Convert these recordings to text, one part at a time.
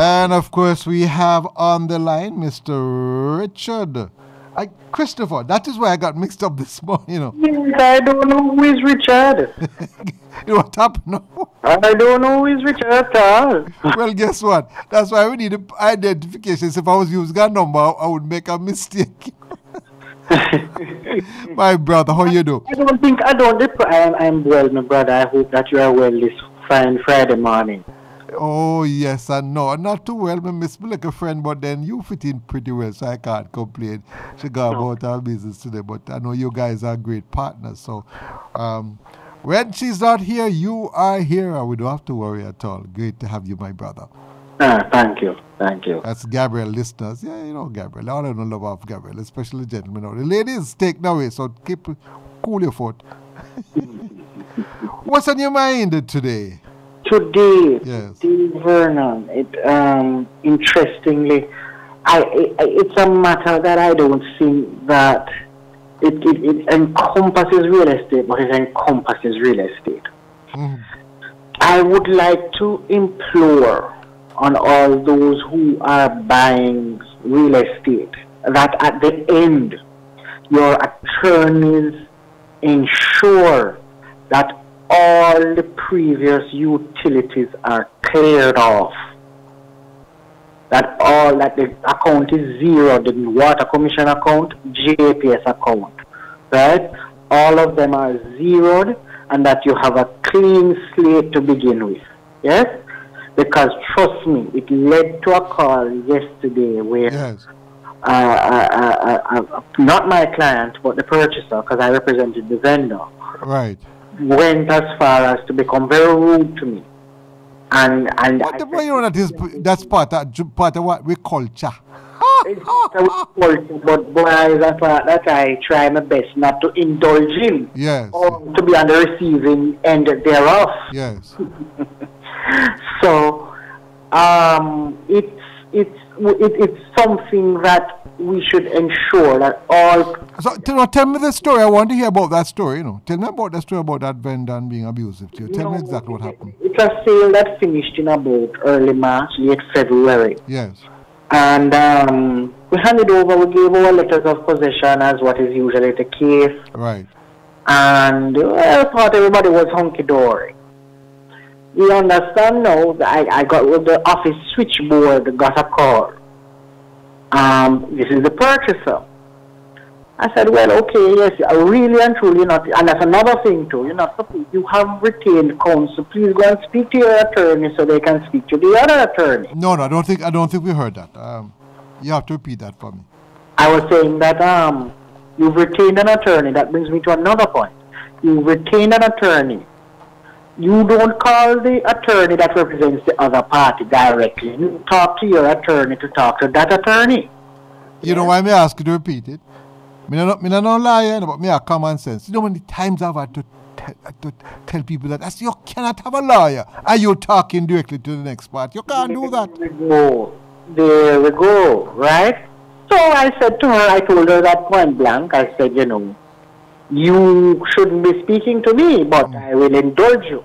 And of course, we have on the line Mr. Richard. Christopher, that is why I got mixed up this morning, you know. Yes, I don't know who is Richard. You know what happened now? I don't know who is Richard at all. Well, guess what? That's why we need identifications. If I was using a number, I would make a mistake. My brother, how you do? I'm well, my brother. I hope that you are well this fine Friday morning. Oh, yes and no. Not too well. I miss me like a friend, but then you fit in pretty well, so I can't complain. She got about our business today, but I know you guys are great partners. So when she's not here, you are here, and we don't have to worry at all. Great to have you, my brother. Thank you. Thank you. That's Gabrielle listeners. Yeah, you know Gabrielle. I don't love of Gabrielle, especially gentlemen. The ladies take no way, so cool your foot. What's on your mind today? Today, yes. Vernon, interestingly, it's a matter that I don't think that it encompasses real estate, but it encompasses real estate. Mm. I would like to implore on all those who are buying real estate that at the end, your attorneys ensure that all the previous utilities are cleared off. That the account is zero, the water commission account, JPS account, right? All of them are zeroed, and that you have a clean slate to begin with. Yes? Because trust me, it led to a call yesterday where yes. Not my client, but the purchaser, because I represented the vendor. Right. Went as far as to become very rude to me, and but you know that's part of what we culture. It's culture, but boy, that's that I try my best not to indulge in. Yes. Or to be on the receiving end thereof. Yes. So, it's something that we should ensure that all... So, tell me the story. I want to hear about that story, you know. Tell me about the story about that vendor and being abusive to you. Tell me exactly what happened. It's a sale that finished in about early March, late February. Yes. And we handed over, we gave our letters of possession as what is usually the case. Right. And I thought everybody was hunky-dory. We understand now that I got with the office switchboard, got a call. This is the purchaser. I said, well, okay, yes, really and truly not. And that's another thing too. You're not supposed, you have retained counsel. Please go and speak to your attorney so they can speak to the other attorney. No, I don't think we heard that. You have to repeat that for me. I was saying that you've retained an attorney. That brings me to another point. You've retained an attorney. You don't call the attorney that represents the other party directly. You talk to your attorney to talk to that attorney. You know why I ask you to repeat it? I'm not lying, but me have common sense. You know how many times I've had to tell people that you cannot have a lawyer and you're talking directly to the next part. You can't do that. There we go, right? So I said to her, I told her that point blank. I said, you know, you shouldn't be speaking to me, but I will indulge you.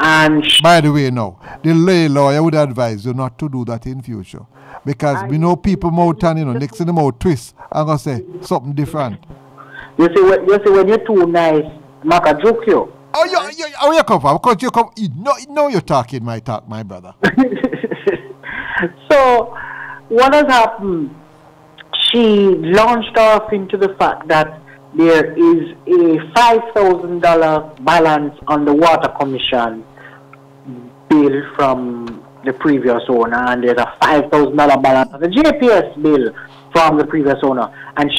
And by the way, no, the lawyer would advise you not to do that in future. Because we know people mouth and, you know, next in the mouth twist, I'm going to say something different. You see, when you're too nice, make a joke you. Oh, you come from? Because you come, you're talking my talk, my brother. So, what has happened? She launched off into the fact that there is a $5,000 balance on the water commission bill from the previous owner, and there's a $5,000 balance on the JPS bill from the previous owner. And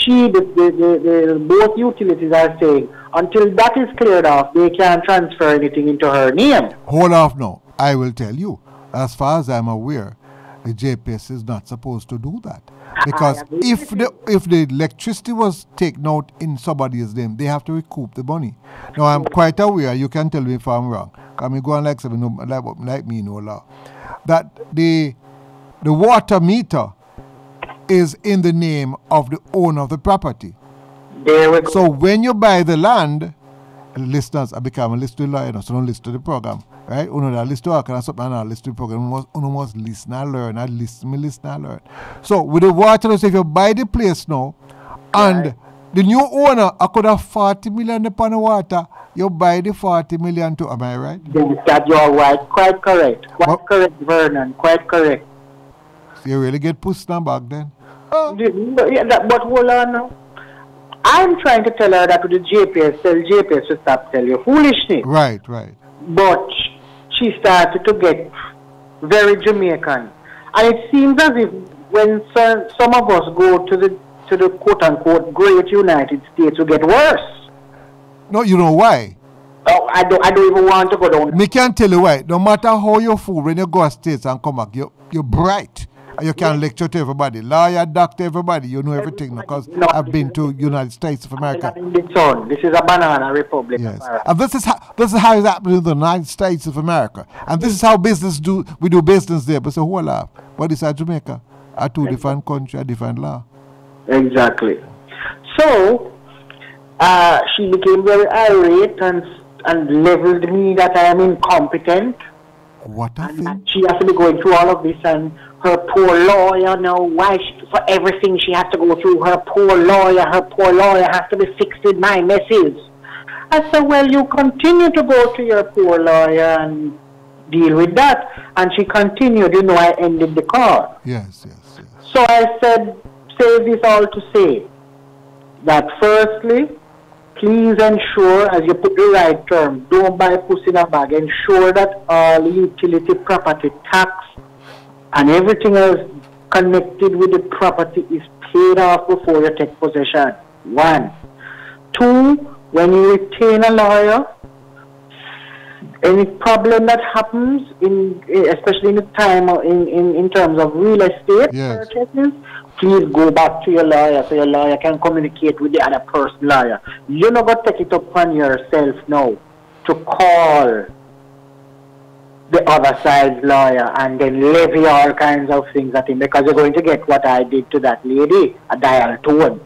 both utilities are saying until that is cleared off, they can't transfer anything into her name. Hold off now. I will tell you. As far as I'm aware, the JPS is not supposed to do that. Because if the electricity was taken out in somebody's name, they have to recoup the money. Now, I'm quite aware, you can tell me if I'm wrong. Because I'm going like me, no law. That the water meter is in the name of the owner of the property. There we go. So when you buy the land listeners, I become a listen to lawyer, so don't listen to the program. Right? Uno that listen to work and something and I listen to the program. Uno must listen and learn. I listen and learn. So with the water, if you buy the place now, and the new owner, I could have 40 million upon the water, you buy the 40 million too, am I right? Yes, that you're right. Quite correct. Quite correct, Vernon. Quite correct. So you really get pushed down back then? But hold on now. I'm trying to tell her that with the JPS, tell JPS to stop telling you foolishness. Right. But she started to get very Jamaican. And it seems as if when some of us go to the quote-unquote great United States, we get worse. No, you know why? Oh, I don't even want to go down. Me can't tell you why. No matter how you fool, when you go to States and come back, you're bright. And you can lecture to everybody. Lawyer, doctor, everybody. You know everything because I've been to United States of America. This is a banana republic. Yes. And this is how it's happening in the United States of America. And this is how we do business there. But so hold up. But it's Jamaica. Are two different countries, different law. Exactly. So she became very irate and leveled me that I am incompetent. What a thing. And she has to be going through all of this, and her poor lawyer now, for everything she has to go through, her poor lawyer has to be fixed with my messes. I said, well, you continue to go to your poor lawyer and deal with that. And she continued, I ended the call. Yes. So I said, say this all to say that firstly, please ensure, as you put the right term, don't buy pussy in a bag. Ensure that all utility property tax and everything else connected with the property is paid off before you take possession. 1. 2, when you retain a lawyer, any problem that happens, especially in the time in terms of real estate purchases, please go back to your lawyer so your lawyer can communicate with the other person's lawyer. You're not going to take it upon yourself now to call the other side's lawyer and then levy all kinds of things at him, because you're going to get what I did to that lady, a dial tone.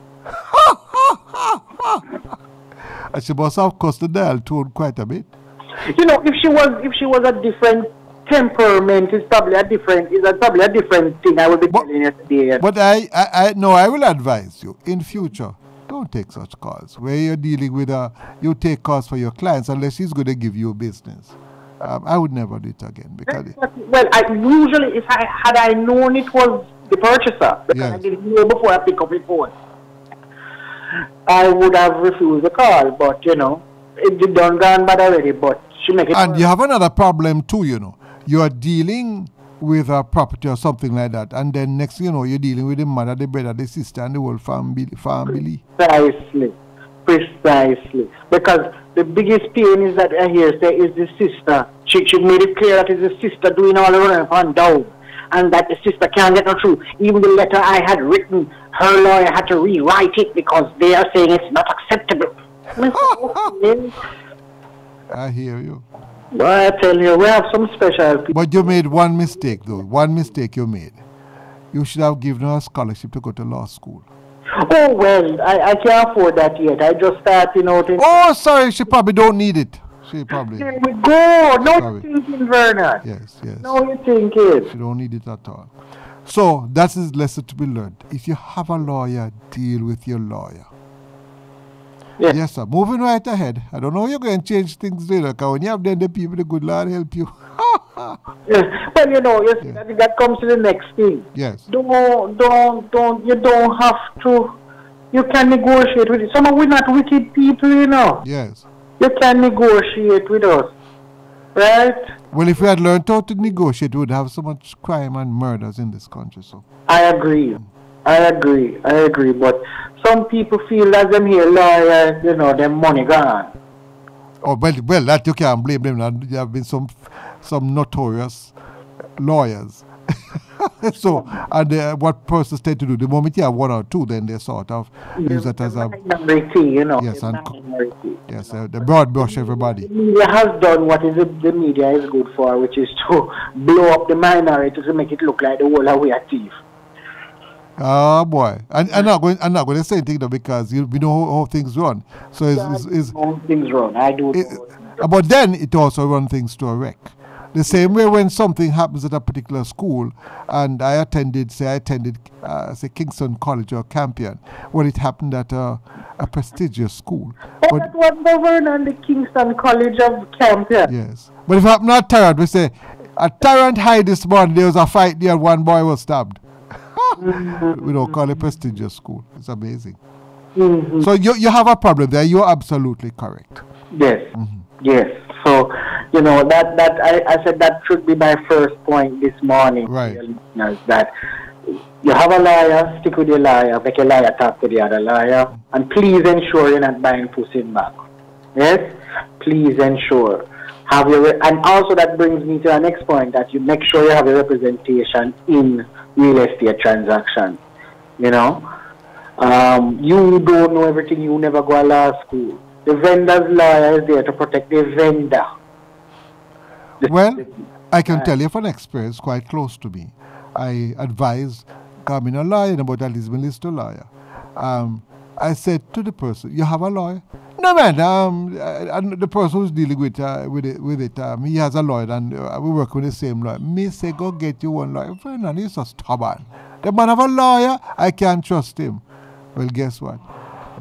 And she must have cost the dial tone quite a bit. If she was a different temperament, it's probably a different thing I would be telling you today. But I will advise you in future, don't take such calls where you're dealing with you take calls for your clients unless she's going to give you business. I would never do it again because. Well, usually if had I known it was the purchaser, because I didn't know before I pick up the phone, I would have refused the call. But it done gone bad already. But she make it. And you have another problem too. You are dealing with a property or something like that, and then next you're dealing with the mother, the brother, the sister, and the whole family. Precisely. Because the biggest pain is that I hear say is the sister. She made it clear that it's the sister doing all the running up and down, and that the sister can't get no through. Even the letter I had written, her lawyer had to rewrite it because they are saying it's not acceptable. I hear you. Well, I tell you, we have some special people. But you made one mistake, though. One mistake you made. You should have given her a scholarship to go to law school. Oh, well, I can't afford that yet. I just started out. Oh, sorry, she probably don't need it. She probably. There we go. No, you're thinking, Vernon. Yes. No, you're thinking. She don't need it at all. So, that is lesson to be learned. If you have a lawyer, deal with your lawyer. Yes, sir. Moving right ahead. I don't know how you're going to change things later, because when you have them, the people, the good Lord help you. Yes. Well, that comes to the next thing. Yes. You don't have to, you can negotiate with it. Some of we're not wicked people, Yes. You can negotiate with us, right? Well, if we had learned how to negotiate, we would have so much crime and murders in this country, so. I agree. But some people feel that them here lawyers, their money gone. Oh, well, that you can't blame them. There have been some notorious lawyers. So, and what persons tend to do, the moment you have one or two, then they sort of use it as a minority, Yes, and yes, they broad brush everybody. The media has done what the media is good for, which is to blow up the minority to make it look like the whole of we are thief. Oh boy, and I'm not going to say anything though because we know how things run. So things run. I do. But then it also runs things to a wreck. The same way when something happens at a particular school, and I attended say Kingston College or Campion, when it happened at a prestigious school. But that was governed on the Kingston College of Campion. Yes, but if it happened at Tarrant, we say at Tarrant High this morning there was a fight there and one boy was stabbed. We don't call it prestigious school. It's amazing. So you have a problem there. You're absolutely correct. Yes. Yes. So, I said that should be my first point this morning. Right. That you have a liar, stick with your liar, make a liar talk to the other liar, and please ensure you're not buying pussy back. Yes? Please ensure. And also that brings me to our next point, that you make sure you have a representation in real estate transactions. You don't know everything, you never go to law school. The vendor's lawyer is there to protect the vendor. Well, I can tell you from experience quite close to me. I advised coming a lawyer, but at least list a lawyer. I said to the person, you have a lawyer? No, man. And the person who's dealing with it, he has a lawyer, and we work with the same lawyer. Me say, go get you one lawyer. Fernand, he's so stubborn. The man have a lawyer, I can't trust him. Well, guess what?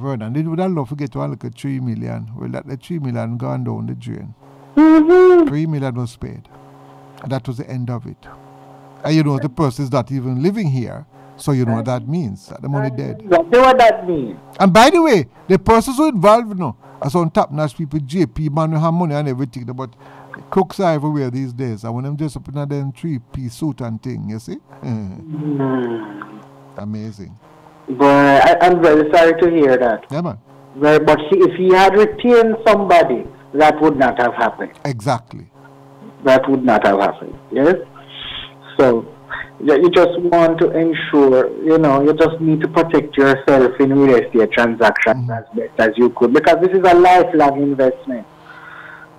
Fernand, they would have loved to get one look at 3 million. Well, that the 3 million gone down the drain. 3 million was paid. And that was the end of it. And the person is not even living here. So you know what that means. The money dead. You know what that means. And by the way, the persons who involved, are some top-notch people, JP, man who have money and everything. But crooks are everywhere these days. And when them just up in them 3-piece suit and thing, you see? Amazing. But I'm very sorry to hear that. Yeah, man. But if he had retained somebody, that would not have happened. Exactly. That would not have happened. Yes? So, you just want to ensure, you just need to protect yourself in real estate transactions as best as you could, because this is a lifelong investment.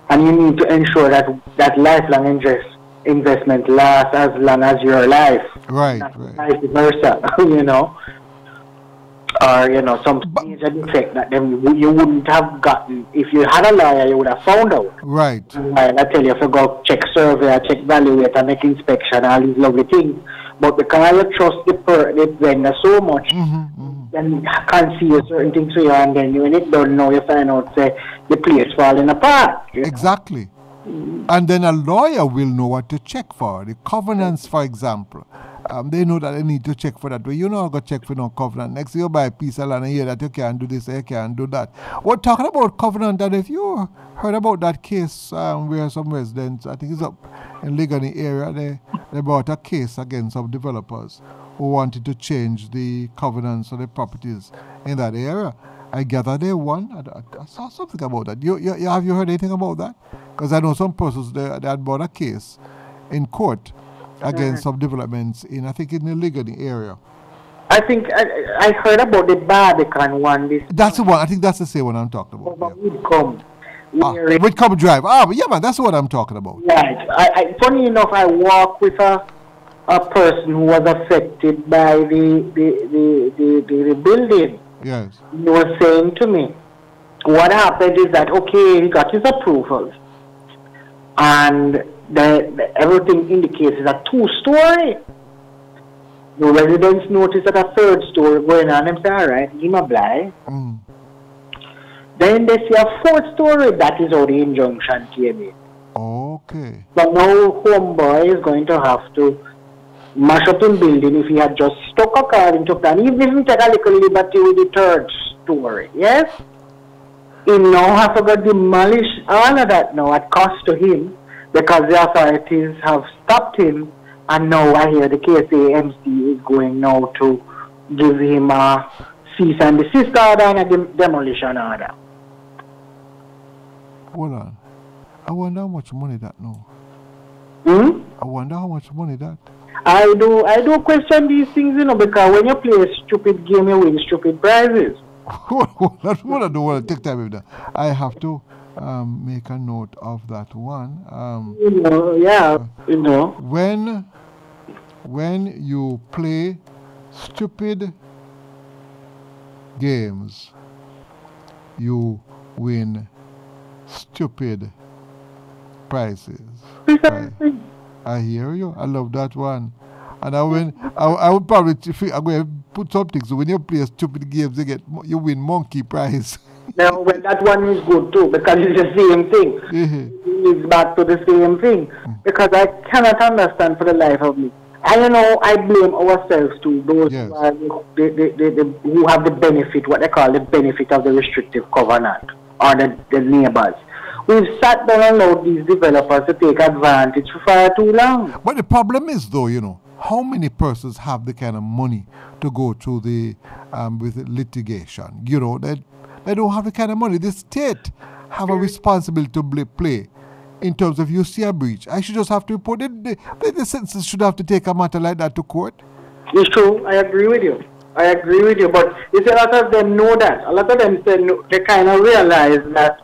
And you need to ensure that lifelong investment lasts as long as your life. Right. Vice versa, Or, some major defect that you wouldn't have gotten. If you had a lawyer, you would have found out. Right. I tell you, if you go check survey, check valuator, make inspection, all these lovely things. But because you trust the vendor so much, then you can't see certain things for you, and then when it don't know, you find out, say, the place falling apart. Exactly. And then a lawyer will know what to check for. The covenants, for example. They know that they need to check for that. But you know, go check for no covenant. Next, you buy a piece of land and hear that you can't do this, you can't do that. We're talking about covenant, and if you heard about that case where some residents, I think it's up in Ligani area, they brought a case against some developers who wanted to change the covenants of the properties in that area. I gather they won. I saw something about that. Have you heard anything about that? Because I know some persons, they had brought a case in court against some developments in, I think, in the Ligani area. I think I heard about the Barbican one. That's the one. I think that's the same one I'm talking about. Whitcomb Drive. But yeah, man, that's what I'm talking about. Right. Funny enough, I walked with a person who was affected by the building. Yes. He was saying to me, what happened is that, okay, he got his approvals, and everything indicates it's a 2-story. The residents noticed that a 3rd story going on, and say, all right, give him a blind. Then they see a 4th story. That is how the injunction came in. Okay. But now homeboy is going to have to mash up in building if he had just stuck according to plan. Even if he take a little liberty with the 3rd story, yes? He now have to go demolish all of that now at cost to him, because the authorities have stopped him, and now I hear the KSAMC is going now to give him a cease and desist order and a demolition order. Hold on. I wonder how much money that now. I wonder how much money that. I do question these things, because when you play a stupid game, you win stupid prizes. That's what I don't want to take time with that. I have to make a note of that one. When you play stupid games, you win stupid prizes. I hear you. I love that one. And I would probably I'm going to put something. So when you play stupid games, you win monkey prize. Now, well, that one is good too because it's the same thing. It's back to the same thing because I cannot understand for the life of me. And I blame ourselves too. Those who, are who have the benefit, what they call the benefit of the restrictive covenant, or the neighbors. We've sat down and allowed these developers to take advantage for far too long. But the problem is, though, how many persons have the kind of money to go through the with litigation? They don't have the kind of money. The state have a responsibility to play in terms of you see a breach. I should just have to report it. The citizens should have to take a matter like that to court. It's true. I agree with you. But you see, a lot of them know that. A lot of them they kind of realize that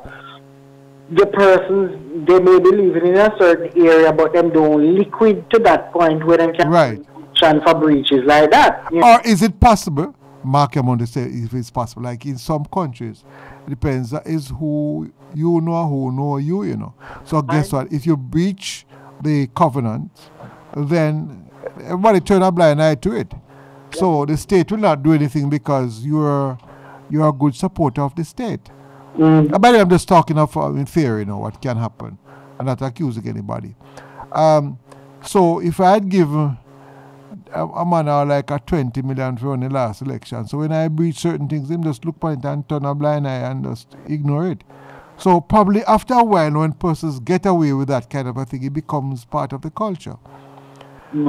the persons, they may be living in a certain area, but them don't liquid to that point where they can for breaches like that. Or is it possible, Mark Amon say if it's possible, like in some countries, it depends, is who you know you. So guess what? If you breach the covenant, then everybody turn a blind eye to it. So the state will not do anything because you're a good supporter of the state. By the way, I'm just talking of in theory, what can happen. I'm not accusing anybody. So if I had given a man like a 20 million for the last election, so when I breach certain things, him just look at it and turn a blind eye and just ignore it. So probably after a while, when persons get away with that kind of a thing, it becomes part of the culture.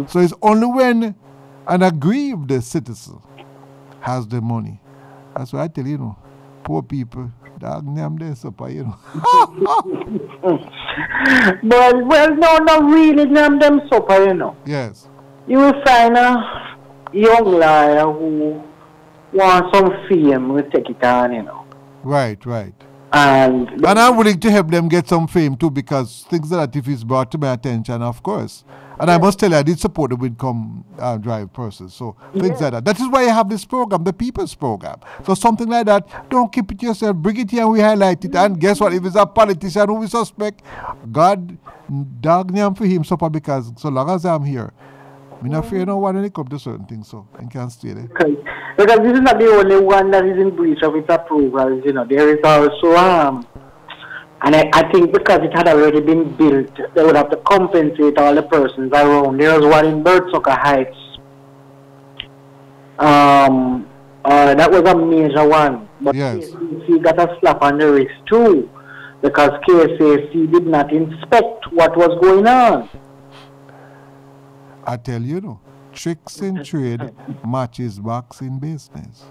So it's only when an aggrieved citizen has the money. That's why I tell you, poor people, dog name their supper, Well, no, not really name them supper, Yes. You will find a young liar who wants some fame, will take it on, Right. And I'm willing to help them get some fame too, because things like that, if it's brought to my attention, of course. And I must tell you, I did support the Income Drive process. So things like that. That is why I have this program, the People's Program. So something like that, don't keep it yourself. Bring it here and we highlight it. And guess what? If it's a politician who we suspect, God, dog name for him supper, because so long as I'm here, I'm not afraid no one when it comes to certain things, so I can't stay there. Okay. Because this is not the only one that is in breach of its approvals, there is also and I think because it had already been built, they would have to compensate all the persons around. There was one in Birdsucker Heights. That was a major one. But KCC got a slap on the wrist too, because KCC did not inspect what was going on. I tell you, tricks in trade matches box in business.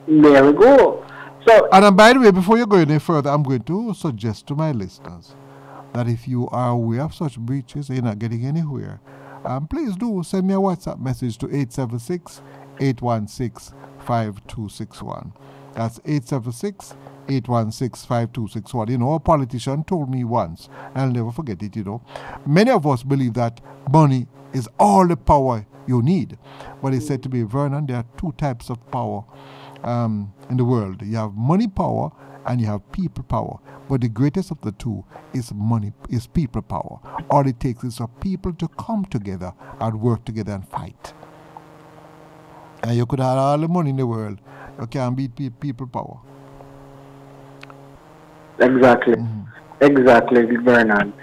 There we go. So, and by the way, before you go any further, I'm going to suggest to my listeners that if you are aware of such breaches and you're not getting anywhere, please do send me a WhatsApp message to 876-816-5261. That's 876-816-5261. A politician told me once, and I'll never forget it, Many of us believe that money is all the power you need. But he said to me, Vernon, there are two types of power in the world. You have money power and you have people power. But the greatest of the two is people power. All it takes is for people to come together and work together and fight. And you could have all the money in the world. You can't beat people power. Exactly. Exactly, Vernon.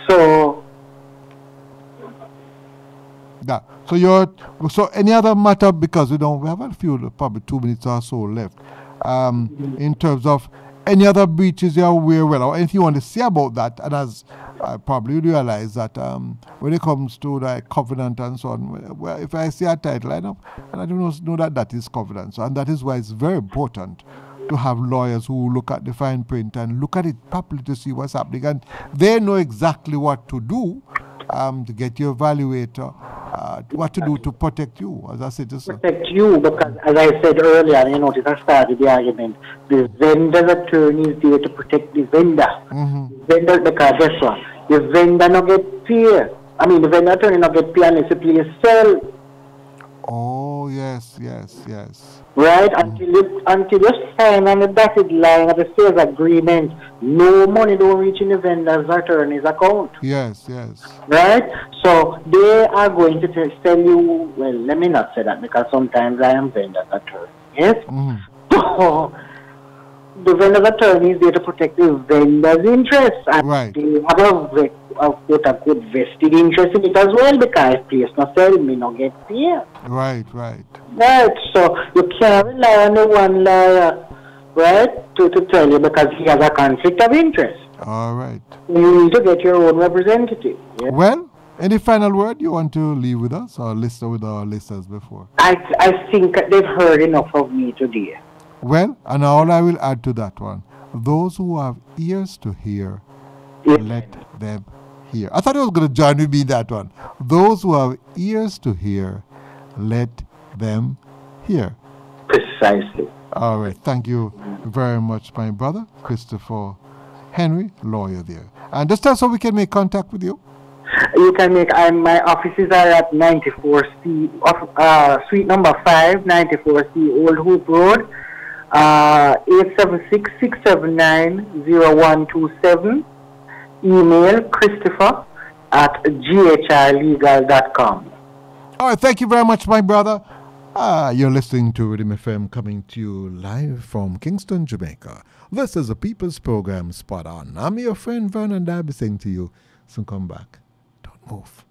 So yeah. So any other matter, because we have a few, probably 2 minutes or so left, in terms of any other breaches you're aware or anything you want to say about that, and as I probably realize that when it comes to like covenant and so on, well, if I see a title lineup, and I don't know that is covenant, and that is why it's very important to have lawyers who look at the fine print and look at it properly to see what's happening, and they know exactly what to do to get your evaluator, what to do to protect you as a citizen. Protect you, because as I said earlier, I started the argument, the vendor's attorney is there to protect the vendor. The vendor, because guess what? The vendor not get paid. The vendor attorney not get paid unless the place sell. Oh, Oh, yes. Right? Until you sign on the dotted line of the sales agreement, no money don't reach in the vendor's attorney's account. Yes. Right? So they are going to tell you, well, let me not say that because sometimes I am vendor's attorney. Yes? So the vendor's attorney is there to protect the vendor's interests. And they have a good vested interest in it as well because if place not sell, me not get paid. Right. So you can't rely on the one lawyer, right, to tell you because he has a conflict of interest. All right. You need to get your own representative. Yeah? Well, any final word you want to leave with us or listen with our listeners before? I think they've heard enough of me today. Well, and all I will add to that one, those who have ears to hear, let them hear. I thought it was going to join with me that one. Those who have ears to hear, let them hear. Precisely. All right. Thank you very much, my brother, Christopher Henry, lawyer there. And just tell us how we can make contact with you. You can make, my offices are at 94C, suite number 5, 94C Old Hoop Road, 876-679-0127. Email Christopher@ghrlegal.com. All right, thank you very much, my brother. You're listening to Rhythm FM coming to you live from Kingston, Jamaica. This is a People's Program, Spot On. I'm your friend Vernon Darby saying to you, soon come back. Don't move.